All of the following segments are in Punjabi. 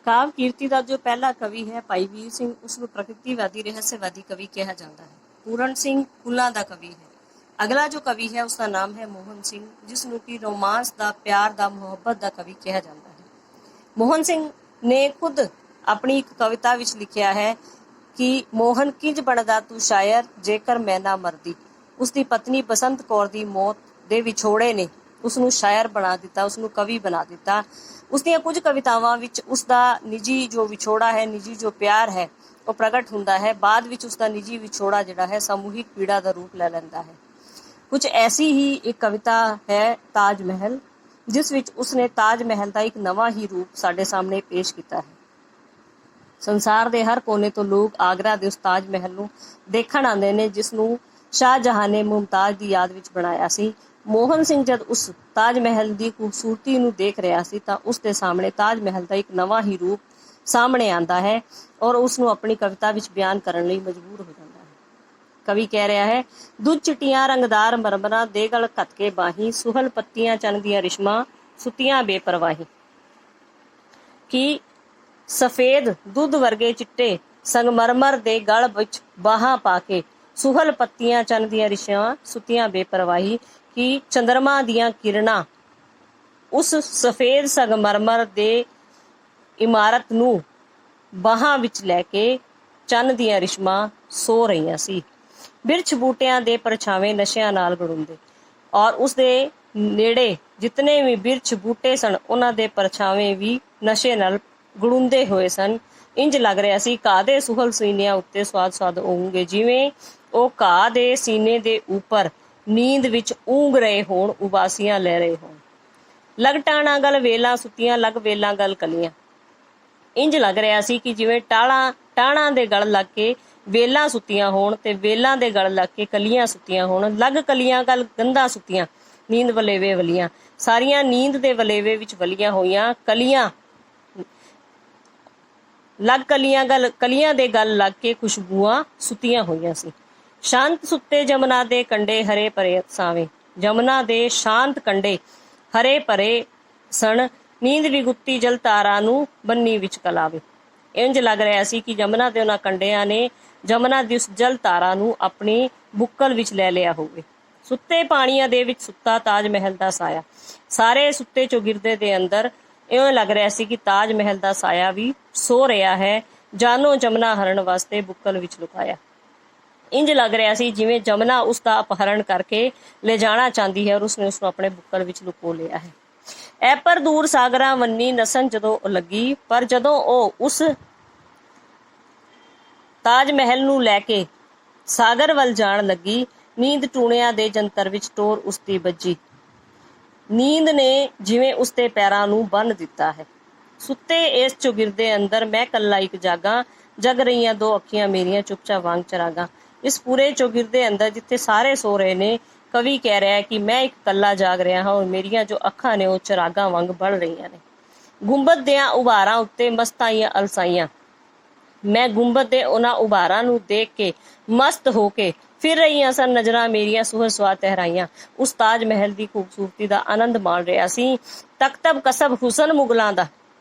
ਕਾਵ ਕੀਰਤੀ ਦਾ ਜੋ ਪਹਿਲਾ ਕਵੀ ਹੈ ਭਾਈ ਵੀਰ ਸਿੰਘ, ਉਸ ਨੂੰ ਪ੍ਰਕਿਰਤੀਵਾਦੀ ਰਹੱਸਵਾਦੀ ਕਵੀ ਕਿਹਾ ਜਾਂਦਾ ਹੈ। ਪੂਰਨ ਸਿੰਘ ਫੁੱਲਾਂ ਦਾ ਕਵੀ ਹੈ। ਅਗਲਾ ਜੋ ਕਵੀ ਹੈ ਉਸ ਦਾ ਨਾਮ ਹੈ ਮੋਹਨ ਸਿੰਘ, ਜਿਸ ਨੂੰ ਕਿ ਰੋਮਾਂਸ ਦਾ, ਪਿਆਰ ਦਾ, ਮੁਹੱਬਤ ਦਾ ਕਵੀ ਕਿਹਾ ਜਾਂਦਾ ਹੈ। ਮੋਹਨ ਸਿੰਘ ਨੇ ਖੁਦ ਆਪਣੀ ਇੱਕ ਕਵਿਤਾ ਵਿੱਚ ਲਿਖਿਆ ਹੈ ਕਿ ਮੋਹਨ ਕਿੰਜ ਬਣਦਾ ਤੂੰ ਸ਼ਾਇਰ ਜੇਕਰ ਮੈਂ ਨਾ ਮਰਦੀ। ਉਸਦੀ ਪਤਨੀ ਬਸੰਤ ਕੌਰ ਦੀ ਮੌਤ ਦੇ ਵਿਛੋੜੇ ਨੇ ਉਸਨੂੰ ਸ਼ਾਇਰ ਬਣਾ ਦਿੱਤਾ, ਉਸਨੂੰ ਕਵੀ ਬਣਾ ਦਿੱਤਾ। ਉਸਦੀਆਂ ਕੁਝ ਕਵਿਤਾਵਾਂ ਵਿੱਚ ਉਸਦਾ ਨਿੱਜੀ ਜੋ ਵਿਛੋੜਾ ਹੈ, ਨਿੱਜੀ ਜੋ ਪਿਆਰ ਹੈ ਉਹ ਪ੍ਰਗਟ ਹੁੰਦਾ ਹੈ। ਬਾਅਦ ਵਿੱਚ ਉਸਦਾ ਨਿੱਜੀ ਵਿਛੋੜਾ ਜਿਹੜਾ ਹੈ ਸਮੂਹਿਕ ਪੀੜਾ ਦਾ ਰੂਪ ਲੈ ਲੈਂਦਾ ਹੈ। ਕੁਝ ਐਸੀ ਹੀ ਇੱਕ ਕਵਿਤਾ ਹੈ ਤਾਜ ਮਹਿਲ, ਜਿਸ ਵਿੱਚ ਉਸਨੇ ਤਾਜ ਮਹਿਲ ਦਾ ਇੱਕ ਨਵਾਂ ਹੀ ਰੂਪ ਸਾਡੇ ਸਾਹਮਣੇ ਪੇਸ਼ ਕੀਤਾ ਹੈ। ਸੰਸਾਰ ਦੇ ਹਰ ਕੋਨੇ ਤੋਂ ਲੋਕ ਆਗਰਾ ਦੇ ਉਸ ਤਾਜ ਮਹਿਲ ਨੂੰ ਦੇਖਣ ਆਉਂਦੇ ਨੇ, ਜਿਸ ਨੂੰ ਸ਼ਾਹਜਹਾਂ ਨੇ ਮੁਮਤਾਜ਼ ਦੀ ਯਾਦ ਵਿੱਚ ਬਣਾਇਆ ਸੀ। ਮੋਹਨ ਸਿੰਘ ਜਦ ਉਸ ਤਾਜ ਮਹਿਲ ਦੀ ਖੂਬਸੂਰਤੀ ਨੂੰ ਦੇਖ ਰਿਹਾ ਸੀ ਤਾਂ ਉਸ ਦੇ ਸਾਹਮਣੇ ਤਾਜ ਮਹਿਲ ਦਾ ਇੱਕ ਨਵਾਂ ਹੀ ਰੂਪ ਸਾਹਮਣੇ ਆਉਂਦਾ ਹੈ ਔਰ ਉਸ ਨੂੰ ਆਪਣੀ ਕਵਿਤਾ ਵਿੱਚ ਬਿਆਨ ਕਰਨ ਲਈ ਮਜਬੂਰ ਹੋ ਜਾਂਦਾ ਹੈ। ਕਵੀ ਕਹਿ ਰਿਹਾ ਹੈ, ਦੁੱਧ ਚਿੱਟੀਆਂ ਰੰਗਦਾਰ ਮਰਮਰਾਂ ਦੇ ਗਲ ਘੱਤ ਕੇ ਬਾਹੀਂ, ਸੁਹਲ ਪੱਤੀਆਂ ਚੰਨ ਦੀਆਂ ਰਿਸ਼ਮਾਂ ਸੁੱਤੀਆਂ ਬੇਪਰਵਾਹੀ। ਕਿ ਸਫੇਦ ਦੁੱਧ ਵਰਗੇ ਚਿੱਟੇ ਸੰਗਮਰਮਰ ਦੇ ਗਲ ਵਿੱਚ ਬਾਹਾਂ ਪਾ ਕੇ, ਸੁਹਲ ਪੱਤੀਆਂ ਚੰਨ ਦੀਆਂ ਰਿਸ਼ਮਾਂ ਸੁੱਤੀਆਂ ਬੇਪਰਵਾਹੀ। ਕਿ ਚੰਦਰਮਾ ਦੀਆਂ ਕਿਰਨਾਂ ਉਸ ਸਫੇਦ ਸੰਗਮਰਮਰ ਦੇ ਇਮਾਰਤ ਨੂੰ ਬਾਹਾਂ ਵਿੱਚ ਲੈ ਕੇ ਚੰਨ ਦੀਆਂ ਰਿਸ਼ਮਾਂ ਸੋ ਰਹੀਆਂ ਸੀ। ਬਿਰਛ ਬੂਟਿਆਂ ਦੇ ਪਰਛਾਵੇਂ ਨਸ਼ਿਆਂ ਨਾਲ ਗੜੁੰਦੇ, ਔਰ ਉਸਦੇ ਨੇੜੇ ਜਿਤਨੇ ਵੀ ਬਿਰਛ ਬੂਟੇ ਸਨ ਉਹਨਾਂ ਦੇ ਪਰਛਾਵੇਂ ਵੀ ਨਸ਼ੇ ਨਾਲ ਗੜੁੰਦੇ ਹੋਏ ਸਨ। ਇੰਜ ਲੱਗ ਰਿਹਾ ਸੀ ਘਾਹ ਦੇ ਸੁਹਲ ਸੀਨਿਆਂ ਉੱਤੇ ਸਵਾਦ ਸਵਾਦ ਹੋਣਗੇ, ਜਿਵੇਂ ਉਹ ਘਾਹ ਦੇ ਸੀਨੇ ਦੇ ਉੱਪਰ ਨੀਂਦ ਵਿੱਚ ਊਂਘ ਰਹੇ ਹੋਣ, ਉਬਾਸੀਆਂ ਲੈ ਰਹੇ ਹੋਣ। ਲਗ ਟਾਣਾ ਗਲ ਵੇਲਾਂ ਸੁੱਤੀਆਂ, ਲਗ ਵੇਲਾਂ ਗਲ ਕਲੀਆਂ। ਇੰਜ ਲੱਗ ਰਿਹਾ ਸੀ ਕਿ ਜਿਵੇਂ ਟਾਣਾ ਦੇ ਗਲ ਲੱਗ ਕੇ ਵੇਲਾਂ ਸੁੱਤੀਆਂ ਹੋਣ ਤੇ ਵੇਲਾਂ ਦੇ ਗਲ ਲੱਗ ਕੇ ਕਲੀਆਂ ਸੁੱਤੀਆਂ ਹੋਣ। ਲਗ ਕਲੀਆਂ ਗਲ ਗੰਧਾਂ ਸੁੱਤੀਆਂ, ਨੀਂਦ ਵਲੇਵੇ ਵਲੀਆਂ। ਸਾਰੀਆਂ ਨੀਂਦ ਦੇ ਵਲੇਵੇ ਵਿੱਚ ਵਲੀਆਂ ਹੋਈਆਂ ਕਲੀਆਂ, ਲਗ ਕਲੀਆਂ ਦੇ ਗਲ ਲੱਗ ਕੇ ਖੁਸ਼ਬੂਆਂ ਸੁੱਤੀਆਂ ਹੋਈਆਂ ਸੀ। ਸ਼ਾਂਤ ਸੁੱਤੇ ਜਮਨਾ ਦੇ ਕੰਢੇ ਹਰੇ ਭਰੇ ਸਾਵੇਂ, ਜਮਨਾ ਦੇ ਸ਼ਾਂਤ ਕੰਢੇ ਹਰੇ ਭਰੇ ਸਣ। ਨੀਂਦ ਵੀ ਗੁੱਤੀ ਜਲ ਤਾਰਾ ਨੂੰ ਬੰਨੀ ਵਿੱਚ ਕਲਾਵੇ। ਇੰਜ ਲੱਗ ਰਿਹਾ ਸੀ ਕਿ ਜਮਨਾ ਦੇ ਉਹਨਾਂ ਕੰਢਿਆਂ ਨੇ ਜਮਨਾ ਦੀ ਉਸ ਜਲ ਤਾਰਾ ਨੂੰ ਆਪਣੀ ਬੁੱਕਲ ਵਿੱਚ ਲੈ ਲਿਆ ਹੋਵੇ। ਸੁੱਤੇ ਪਾਣੀਆਂ ਦੇ ਵਿੱਚ ਸੁੱਤਾ ਤਾਜ ਮਹਿਲ ਦਾ ਸਾਇਆ। ਸਾਰੇ ਸੁੱਤੇ ਚੌਗਿਰਦੇ ਦੇ ਅੰਦਰ ਇਉਂ ਲੱਗ ਰਿਹਾ ਸੀ ਕਿ ਤਾਜ ਮਹਿਲ ਦਾ ਸਾਇਆ ਵੀ ਸੋ ਰਿਹਾ ਹੈ, ਜਾਨੋ ਜਮਨਾ ਹਰਨ ਵਾਸਤੇ ਬੁੱਕਲ ਵਿੱਚ ਲੁਕਾਇਆ। ਇੰਜ ਲੱਗ ਰਿਹਾ ਸੀ ਜਿਵੇਂ ਜਮਨਾ ਉਸ ਦਾ ਅਪਹਰਨ ਕਰਕੇ ਲੈ ਜਾਣਾ ਚਾਹੁੰਦੀ ਹੈ ਔਰ ਉਸਨੇ ਉਸਨੂੰ ਆਪਣੇ ਬੁੱਕਲ ਵਿੱਚ ਲੁਕੋ ਲਿਆ ਹੈ। ਐ ਪਰ ਦੂਰ ਸਾਗਰਾਂ ਵੰਨੀ ਨਸਣ ਜਦੋਂ ਲੱਗੀ, ਪਰ ਜਦੋਂ ਉਹ ਉਸ ਤਾਜ ਮਹਿਲ ਨੂੰ ਲੈ ਕੇ ਸਾਗਰ ਵੱਲ ਜਾਣ ਲੱਗੀ, ਨੀਂਦ ਟੂਣਿਆਂ ਦੇ ਜੰਤਰ ਵਿੱਚ ਟੋਰ ਉਸਦੀ ਵੱਜੀ। ਨੀਂਦ ਨੇ ਜਿਵੇਂ ਉਸਦੇ ਪੈਰਾਂ ਨੂੰ ਬੰਨ੍ਹ ਦਿੱਤਾ ਹੈ। ਸੁੱਤੇ ਇਸ ਚੌਗਿਰਦੇ ਅੰਦਰ ਮੈਂ ਕੱਲਾ ਇੱਕ ਜਾਗਾਂ, ਜਗ ਰਹੀਆਂ ਦੋ ਅੱਖੀਆਂ ਮੇਰੀਆਂ ਚੁੱਪਚਾਪ ਵਾਂਗ ਚਰਾਗਾਂ। ਇਸ ਪੂਰੇ ਚੌਗਿਰਦੇ ਅੰਦਰ ਜਿੱਥੇ ਸਾਰੇ ਸੋ ਰਹੇ ਨੇ, ਕਵੀ ਕਹਿ ਰਿਹਾ ਹੈ ਕਿ ਮੈਂ ਇੱਕ ਕੱਲਾ ਜਾਗ ਰਿਹਾ ਹਾਂ ਔਰ ਮੇਰੀਆਂ ਜੋ ਅੱਖਾਂ ਨੇ ਉਹ ਚਰਾਗਾਂ ਵਾਂਗ ਬਲ ਰਹੀਆਂ ਨੇ। ਗੁੰਬਦ ਦਿਆਂ ਉਭਾਰਾਂ ਉੱਤੇ ਮਸਤ ਆਈਆਂ ਅਲਸਾਈਆਂ। ਮੈਂ ਗੁੰਬਦ ਦੇ ਉਹਨਾਂ ਉਭਾਰਾਂ ਨੂੰ ਦੇਖ ਕੇ ਮਸਤ ਹੋ ਕੇ ਫਿਰ ਰਹੀਆਂ ਸਨ ਨਜ਼ਰਾਂ ਮੇਰੀਆਂ ਸੁਹਰ ਸਵਾਦ ਤਹਿਰਾਈਆਂ। ਉਸ ਤਾਜ ਮਹਿਲ ਦੀ ਖੂਬਸੂਰਤੀ ਦਾ ਆਨੰਦ ਮਾਣ ਰਿਹਾ ਸੀ। ਤਖਤਬ ਕਸਬ ਹੁਸਨ ਮੁਗਲਾਂ ਦਾ,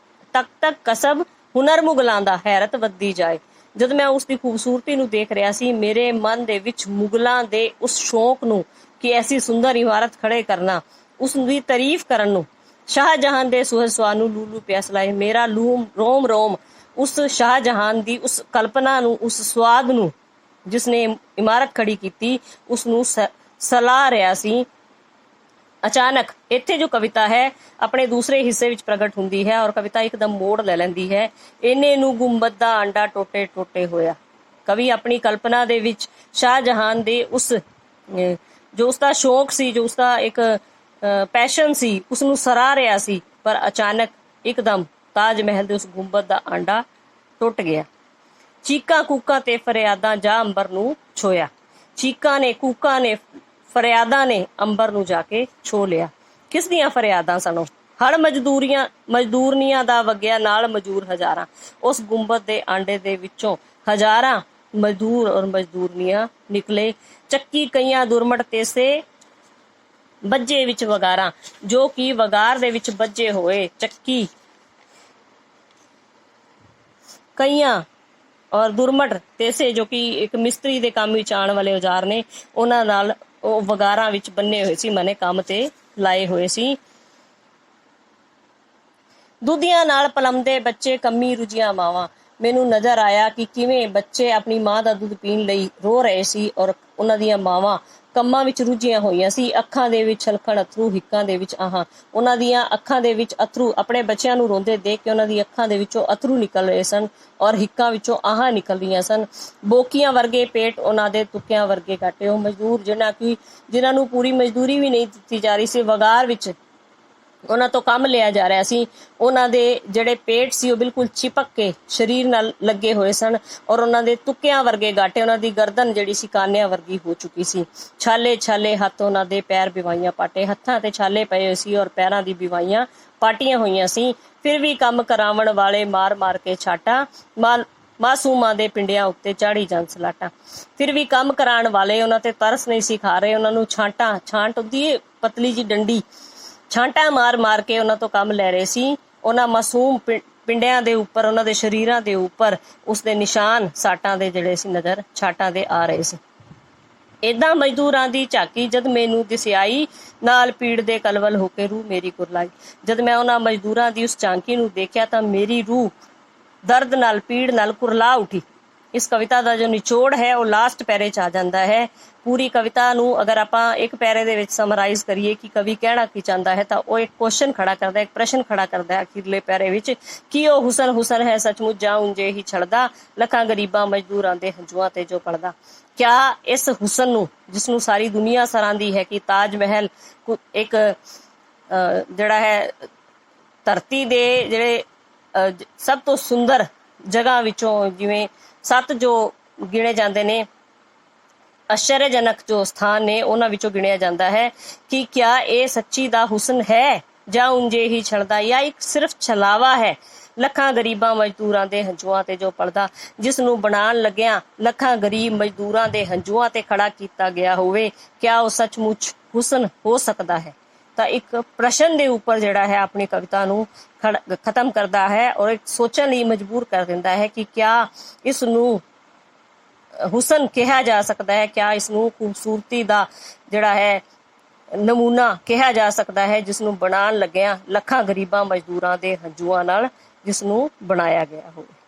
ਤਖਤਬ ਕਸਬ ਹੁਨਰ ਮੁਗਲਾਂ ਦਾ ਹੈਰਤ ਵੱਧਦੀ ਜਾਏ। ਜਦ ਮੈਂ ਉਸ ਦੀ ਖੂਬਸੂਰਤੀ ਨੂੰ ਦੇਖ ਰਿਹਾ ਸੀ, ਮੇਰੇ ਮਨ ਦੇ ਵਿੱਚ ਮੁਗਲਾਂ ਦੇ ਉਸ ਸ਼ੌਕ ਨੂੰ ਕਿ ਐਸੀ ਸੁੰਦਰ ਇਮਾਰਤ ਖੜੇ ਕਰਨਾ, ਉਸ ਦੀ ਤਾਰੀਫ ਕਰਨ ਨੂੰ, ਸ਼ਾਹਜਹਾਨ ਦੇ ਸੁਹਰ ਸਵਾਦ ਨੂੰ ਲੂ ਲੂ ਪਿਆਸ ਲਾਏ। ਮੇਰਾ ਰੋਮ ਰੋਮ ਉਸ ਸ਼ਾਹਜਹਾਨ ਦੀ ਉਸ ਕਲਪਨਾ ਨੂੰ, ਉਸ ਸਵਾਦ ਨੂੰ, ਜਿਸਨੇ ਇਮਾਰਤ ਖੜੀ ਕੀਤੀ, ਉਸ ਨੂੰ ਸਲਾਹ ਰਿਹਾ ਸੀ। ਅਚਾਨਕ ਇੱਥੇ ਜੋ ਕਵਿਤਾ ਹੈ ਆਪਣੇ ਦੂਸਰੇ ਹਿੱਸੇ ਵਿੱਚ ਪ੍ਰਗਟ ਹੁੰਦੀ ਹੈ ਔਰ ਕਵਿਤਾ ਇੱਕਦਮ ਮੋੜ ਲੈ ਲੈਂਦੀ ਹੈ। ਇਹਨੇ ਨੂੰ ਗੁੰਬਦ ਦਾ ਆਂਡਾ ਟੋਟੇ ਟੋਟੇ ਹੋਇਆ। ਕਵੀ ਆਪਣੀ ਕਲਪਨਾ ਦੇ ਵਿੱਚ ਸ਼ਾਹਜਹਾਨ ਦੇ ਉਸ ਜੋ ਉਸਦਾ ਸ਼ੌਕ ਸੀ, ਜੋ ਉਸਦਾ ਇੱਕ ਪੈਸ਼ਨ ਸੀ, ਉਸ ਨੂੰ ਸਰਾਹ ਰਿਹਾ ਸੀ। ਪਰ ਅਚਾਨਕ ਇੱਕਦਮ ਤਾਜ ਮਹਿਲ ਦੇ ਉਸ ਗੁੰਬਦ ਦਾ ਆਂਡਾ ਟੁੱਟ ਗਿਆ। ਚੀਕਾਂ ਕੂਕਾਂ ਤੇ ਫਰਿਆਦਾਂ ਜਾ ਅੰਬਰ ਨੂੰ ਛੋਇਆ। ਚੀਕਾਂ ਨੇ, ਕੂਕਾਂ ਨੇ, ਫਰਿਆਦਾਂ ਨੇ ਅੰਬਰ ਨੂੰ ਜਾ ਕੇ ਛੋ ਲਿਆ। ਕਿਸ ਦੀਆਂ ਫਰਿਆਦਾਂ ਸਨ ਉਹ? ਹੜ ਮਜ਼ਦੂਰਨੀਆਂ ਦਾ ਵਗਿਆ ਨਾਲ ਮਜ਼ਦੂਰ ਹਜ਼ਾਰਾਂ। ਉਸ ਗੁੰਬਦ ਦੇ ਆਂਡੇ ਦੇ ਵਿੱਚੋਂ ਹਜ਼ਾਰਾਂ ਮਜ਼ਦੂਰ ਔਰ ਮਜ਼ਦੂਰਨੀਆਂ ਨਿਕਲੇ। ਚੱਕੀ ਕਈਆਂ ਦੁਰਮਟ ਤੇਸੇ ਬੱਜੇ ਵਿੱਚ ਵਗਾਰਾਂ, ਜੋ ਕਿ ਵਗਾਰ ਦੇ ਵਿੱਚ ਬੱਜੇ ਹੋਏ ਚੱਕੀ ਕਈਆਂ ਔਰ ਦੁਰਮਟ ਤੇਸੇ ਜੋ ਕਿ ਇੱਕ ਮਿਸਤਰੀ ਦੇ ਕੰਮ ਵਿੱਚ ਆਉਣ ਵਾਲੇ ਔਜ਼ਾਰ ਨੇ, ਉਹਨਾਂ ਨਾਲ ਉਹ ਵਗਾਰਾਂ ਵਿੱਚ ਬੰਨੇ ਹੋਏ ਸੀ, ਮਨੇ ਕੰਮ ਤੇ ਲਾਏ ਹੋਏ ਸੀ। ਦੁੱਧੀਆਂ ਨਾਲ ਪਲਮਦੇ ਬੱਚੇ ਕੰਮੀ ਰੁਝੀਆਂ ਮਾਵਾਂ। ਮੈਨੂੰ ਨਜ਼ਰ ਆਇਆ ਕਿ ਕਿਵੇਂ ਬੱਚੇ ਆਪਣੀ ਮਾਂ ਦਾ ਦੁੱਧ ਪੀਣ ਲਈ ਰੋ ਰਹੇ ਸੀ ਔਰ ਉਹਨਾਂ ਦੀਆਂ ਮਾਵਾਂ ਕੰਮਾਂ ਵਿੱਚ ਰੁੱਝੀਆਂ ਹੋਈਆਂ ਸੀ। ਅੱਖਾਂ ਦੇ ਵਿੱਚ ਛਲਕਣ ਅਥਰੂ, ਹਿੱਕਾਂ ਦੇ ਵਿੱਚ ਆਹਾਂ। ਉਹਨਾਂ ਦੀਆਂ ਅੱਖਾਂ ਦੇ ਵਿੱਚ ਅਥਰੂ, ਆਪਣੇ ਬੱਚਿਆਂ ਨੂੰ ਰੋਂਦੇ ਦੇਖ ਕੇ ਉਹਨਾਂ ਦੀ ਅੱਖਾਂ ਦੇ ਵਿੱਚੋਂ ਅਥਰੂ ਨਿਕਲ ਰਹੇ ਸਨ ਔਰ ਹਿੱਕਾਂ ਵਿੱਚੋਂ ਆਹਾਂ ਨਿਕਲ ਰਹੀਆਂ ਸਨ। ਬੋਕੀਆਂ ਵਰਗੇ ਪੇਟ, ਉਹਨਾਂ ਦੇ ਤੁੱਕਿਆਂ ਵਰਗੇ ਕਾਟੇ। ਉਹ ਮਜ਼ਦੂਰ ਜਿਨ੍ਹਾਂ ਨੂੰ ਪੂਰੀ ਮਜ਼ਦੂਰੀ ਵੀ ਨਹੀਂ ਦਿੱਤੀ ਜਾ ਰਹੀ ਸੀ, ਵਗਾਰ ਵਿੱਚ ਉਹਨਾਂ ਤੋਂ ਕੰਮ ਲਿਆ ਜਾ ਰਿਹਾ ਸੀ, ਉਹਨਾਂ ਦੇ ਜਿਹੜੇ ਪੇਟ ਸੀ ਉਹ ਬਿਲਕੁਲ ਚਿਪਕ ਕੇ ਸਰੀਰ ਨਾਲ ਲੱਗੇ ਹੋਏ ਸਨ ਔਰ ਉਹਨਾਂ ਦੇ ਤੁੱਕਿਆਂ ਵਰਗੇ ਗਾਟੇ, ਉਹਨਾਂ ਦੀ ਗਰਦਨ ਜਿਹੜੀ ਸੀ ਕਾਨਿਆਂ ਵਰਗੀ ਹੋ ਚੁੱਕੀ ਸੀ। ਛਾਲੇ ਛਾਲੇ ਹੱਥ, ਉਹਨਾਂ ਦੇ ਪੈਰ ਬਿਵਾਈਆਂ ਪਾਟੇ, ਹੱਥਾਂ ਤੇ ਛਾਲੇ ਪਏ ਹੋਏ ਸੀ ਔਰ ਪੈਰਾਂ ਦੀ ਬਿਵਾਈਆਂ ਪਾਟੀਆਂ ਹੋਈਆਂ ਸੀ। ਫਿਰ ਵੀ ਕੰਮ ਕਰਾਉਣ ਵਾਲੇ ਮਾਰ ਮਾਰ ਕੇ ਛਾਟਾ ਮਾਸੂਮਾਂ ਦੇ ਪਿੰਡਿਆਂ ਉੱਤੇ ਚਾੜੀ ਜਾਣ ਸਲਾਟਾਂ। ਫਿਰ ਵੀ ਕੰਮ ਕਰਾਉਣ ਵਾਲੇ ਉਹਨਾਂ ਤੇ ਤਰਸ ਨਹੀਂ ਸੀ ਖਾ ਰਹੇ, ਉਹਨਾਂ ਨੂੰ ਛਾਂਟ ਹੁੰਦੀ ਪਤਲੀ ਜੀ ਡੰਡੀ, ਛਾਂਟਾਂ ਮਾਰ ਮਾਰ ਕੇ ਉਹਨਾਂ ਤੋਂ ਕੰਮ ਲੈ ਰਹੇ ਸੀ। ਉਹਨਾਂ ਮਾਸੂਮ ਪਿੰਡਿਆਂ ਦੇ ਉੱਪਰ, ਉਹਨਾਂ ਦੇ ਸਰੀਰਾਂ ਦੇ ਉੱਪਰ ਉਸਦੇ ਨਿਸ਼ਾਨ ਸਾਟਾਂ ਦੇ ਜਿਹੜੇ ਸੀ ਨਜ਼ਰ ਛਾਟਾਂ ਦੇ ਆ ਰਹੇ ਸੀ। ਏਦਾਂ ਮਜ਼ਦੂਰਾਂ ਦੀ ਝਾਕੀ ਜਦ ਮੈਨੂੰ ਦਿਸਿਆਈ, ਨਾਲ ਪੀੜ ਦੇ ਕਲਵਲ ਹੋ ਕੇ ਰੂਹ ਮੇਰੀ ਕੁਰਲਾਈ। ਜਦ ਮੈਂ ਉਹਨਾਂ ਮਜ਼ਦੂਰਾਂ ਦੀ ਉਸ ਝਾਂਕੀ ਨੂੰ ਦੇਖਿਆ ਤਾਂ ਮੇਰੀ ਰੂਹ ਦਰਦ ਨਾਲ, ਪੀੜ ਨਾਲ ਕੁਰਲਾ ਉੱਠੀ। ਇਸ ਕਵਿਤਾ ਦਾ ਜੋ ਨਿਚੋੜ ਹੈ ਉਹ ਲਾਸਟ ਪੈਰੇ 'ਚ ਆ ਜਾਂਦਾ ਹੈ। ਪੂਰੀ ਕਵਿਤਾ ਨੂੰ ਅਗਰ ਆਪਾਂ ਇੱਕ ਪੈਰੇ ਦੇ ਵਿੱਚ ਸਮਰਾਈਜ਼ ਕਰੀਏ ਕਿ ਕਵੀ ਕਹਿਣਾ ਕੀ ਚਾਹੁੰਦਾ ਹੈ, ਤਾਂ ਉਹ ਇੱਕ ਕੁਐਸਚਨ ਖੜਾ ਕਰਦਾ, ਇੱਕ ਪ੍ਰਸ਼ਨ ਖੜਾ ਕਰਦਾ ਹੈ ਅਖੀਰਲੇ ਪੈਰੇ ਵਿੱਚ ਕਿ ਉਹ ਹੁਸਨ ਹੈ ਸੱਚਮੁੱਚ ਜਾਂ ਉਂਝੇ ਹੀ ਛੜਦਾ, ਲੱਖਾਂ ਗਰੀਬਾਂ ਮਜ਼ਦੂਰਾਂ ਦੇ ਹੰਝੂਆਂ ਤੇ ਜੋ ਪਲਦਾ। ਕਿਆ ਇਸ ਹੁਸਨ ਨੂੰ, ਜਿਸ ਨੂੰ ਸਾਰੀ ਦੁਨੀਆ ਸਰਾਂਦੀ ਹੈ ਕਿ ਤਾਜ ਮਹਿਲ ਇੱਕ ਜਿਹੜਾ ਹੈ ਧਰਤੀ ਦੇ ਜਿਹੜੇ ਸਭ ਤੋਂ ਸੁੰਦਰ ਜਗ੍ਹਾ ਵਿੱਚੋਂ, ਜਿਵੇਂ 7 ਜੋ ਗਿਣੇ ਜਾਂਦੇ ਨੇ ਆਸ਼ਰਯਜਨਕ ਜੋ ਸਥਾਨ ਨੇ, ਉਹਨਾਂ ਵਿੱਚੋਂ ਗਿਣਿਆ ਜਾਂਦਾ ਹੈ ਕਿ ਕਿਆ ਇਹ ਸੱਚੀ ਦਾ ਹੁਸਨ ਹੈ ਜਾਂ ਉਂਝੇ ਹੀ ਛੜਦਾ, ਜਾਂ ਇੱਕ ਸਿਰਫ ਛਲਾਵਾ ਹੈ ਲੱਖਾਂ ਗਰੀਬਾਂ ਮਜ਼ਦੂਰਾਂ ਦੇ ਹੰਝੂਆਂ ਤੇ ਜੋ ਪਲਦਾ। ਜਿਸ ਨੂੰ ਬਣਾਉਣ ਲੱਗਿਆਂ ਲੱਖਾਂ ਗਰੀਬ ਮਜ਼ਦੂਰਾਂ ਦੇ ਹੰਝੂਆਂ ਤੇ ਖੜਾ ਕੀਤਾ ਗਿਆ ਹੋਵੇ, ਕਿਆ ਉਹ ਸੱਚਮੁੱਚ ਹੁਸਨ ਹੋ ਸਕਦਾ ਹੈ? ਤਾਂ ਇੱਕ ਪ੍ਰਸ਼ਨ ਦੇ ਉੱਪਰ ਜਿਹੜਾ ਹੈ ਆਪਣੀ ਕਵਿਤਾ ਨੂੰ ਖਤਮ ਕਰਦਾ ਹੈ ਔਰ ਇੱਕ ਸੋਚਣ ਲਈ ਮਜਬੂਰ ਕਰ ਦਿੰਦਾ ਹੈ ਕਿ ਕਿਆ ਇਸ ਨੂੰ ਹੁਸਨ ਕਿਹਾ ਜਾ ਸਕਦਾ ਹੈ, ਕਿਆ ਇਸ ਨੂੰ ਖੂਬਸੂਰਤੀ ਦਾ ਜਿਹੜਾ ਹੈ ਨਮੂਨਾ ਕਿਹਾ ਜਾ ਸਕਦਾ ਹੈ, ਜਿਸ ਨੂੰ ਬਣਾਉਣ ਲੱਗਿਆਂ ਲੱਖਾਂ ਗਰੀਬਾਂ ਮਜ਼ਦੂਰਾਂ ਦੇ ਹੰਝੂਆਂ ਨਾਲ ਜਿਸ ਨੂੰ ਬਣਾਇਆ ਗਿਆ ਹੋਵੇ।